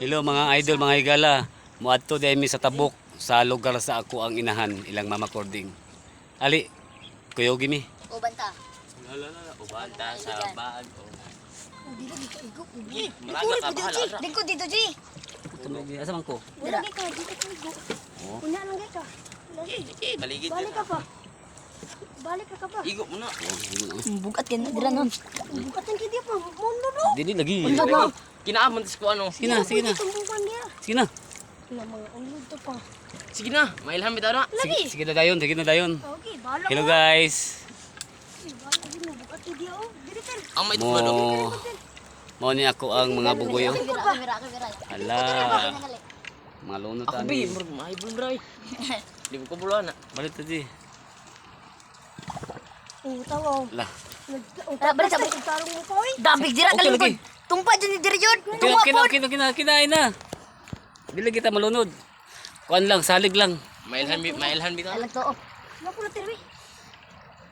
Hello mga idol, mga higala. Muadto dai mi sa tabok sa lugar sa ako ang inahan ilang mama cording. Ali, kuyogi mi. Ubanta. Lala, ubanta sa bag. Dito dito igo. Malaga ka bahala. Dito dito Ji. Asa man ko? Wala ka dito ko igo. Unya lang ka. Baligid. Balik ka pa. Balik ka pa. Igo mo na. Bukat yan dira non. Bukat yan kidi pa. Mono. Dili lagi. Kinaamon tis ko ano. Sige na, sige na. Tumbukan dia. Sige na. Ila mga ulod to pa. Sige na, mailham bitaw na. Lagi. Sige na dayon, sige na dayon. Okay, bala. Hello guys. Bala din bukat kidi oh. Diri ter. Ang may Mo tubalo. mo ni ako ang mga bugoyo. Kamera. Hala. Mga lunot Ako bi, murag may bulbray. Di ko buluan na. Balik to di. Tawo. Lah. Balik sa tarong mo koy. Dabig dira Okay, kalingkod. lagi. Tumpa dyan ni diri jud. Kinain na. Dili kita malunod. Kuan lang, salig lang. Mailham bitaw. Alag to. Naku na terwi.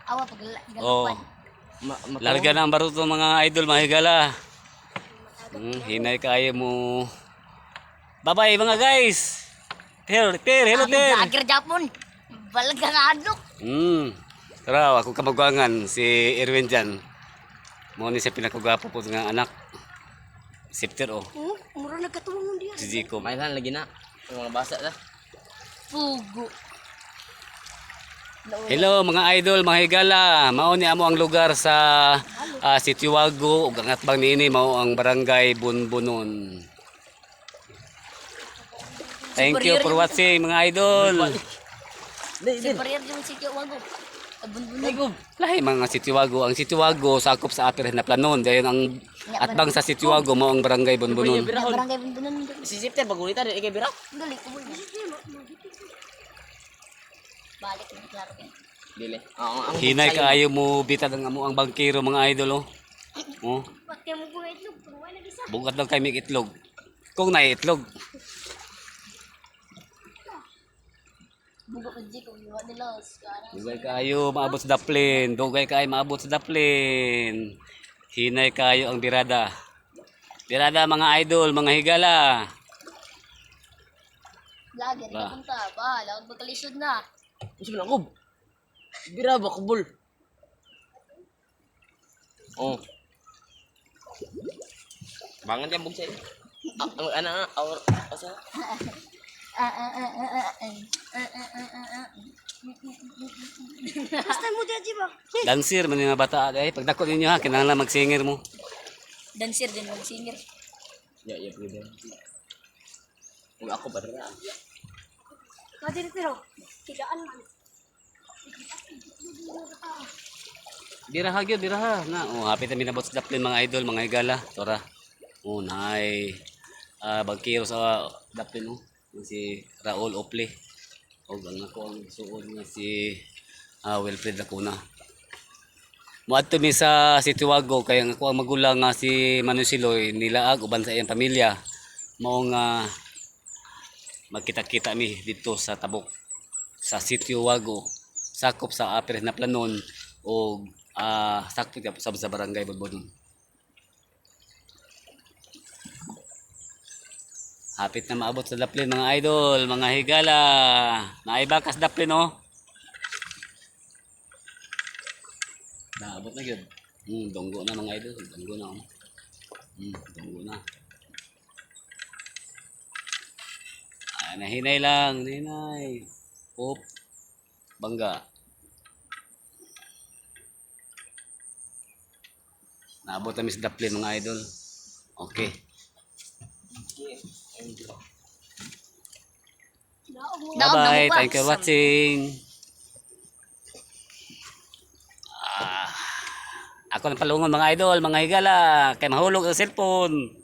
Awa pag Oh. galapan. Larga na ang baruto mga idol, mga higala. Hinay kayo mo. Bye-bye mga guys. Hello, Ter. Agir Japon. Balag ka nga adlok. Tara, ako kamagwangan, si Erwin dyan. Mo ni siya pinakagapo ko nga anak. Sipter oh. Mura nagkatulungan diya. Si Zico. Mailham lagi na. Ang mga basa na. Pugo. Hello mga idol, mga higala. Mao ni amo ang lugar sa Sitio-Wago ug ang atbang niini mao ang barangay Bunbunon. Thank you for watching mga idol. Separer yung sitio wago. Abun-bun. Lahi mga Sitio-Wago. Ang Sitio-Wago sakop sa Aper na Planon. Dayon ang atbang sa Sitio-Wago mao ang barangay Bunbunon. Barangay Bunbunon. Si Sipter bagulita di kay biraw. Dali ko mo. Balik mo klaro yan. Dili. Ang Hinay kaayo mo bitad ang amo ang bangkero mga idol oh. Oh, Pati mo ko itlog. Tuwa na gisa. bugat lang kay mig itlog. Kung na itlog. Bugo ko di ko iwa nila. Sekarang. Dugay kayo maabot sa daplin. Dugay kayo maabot sa daplin. Hinay kayo ang birada. Birada mga idol, mga higala. Lagi rin punta. Bahala. Huwag magkalisod na. Gusto mo na kob. Bira ba kubol? Oh. Bangan yan bugsa. Ano our asa? Basta mo dyan, ba? Dancer man yung mga bata. Ay, pagdako ninyo ha, kinahanglan magsinger mo. Dancer din mag singer. Ya, pwede. Kung ako ba na? Kadiri pero. Tigaan man. Diraha gyud, diraha. Na, oh, hapit na minabot sa daplin mga idol, mga higala. Tora. Oh, naay bangkero sa daplin oh. Yung si Raul Ople. O ang ako ang suod nga si Wilfred Lacuna. Muadto mi sa Sitio-Wago kay ang ako ang magulang nga si Manu Siloy nilaag uban sa iyang pamilya. Mao nga magkita-kita mi dito sa tabok sa Sitio-Wago. Sakop sa Aper na Planon o sakop sa barangay Bunbunon. Hapit na maabot sa daplin mga idol, mga higala. Naibakas daplin oh. Naabot na yun. Dunggo na mga idol, dunggo na oh. Dunggo na. Nahinay lang, nahinay. Hop. Bangga. Naabot na sa daplin mga idol. Okay. Bye-bye. Thank you for watching. Ako na palungon mga idol, mga higala. Kay mahulog ang cellphone.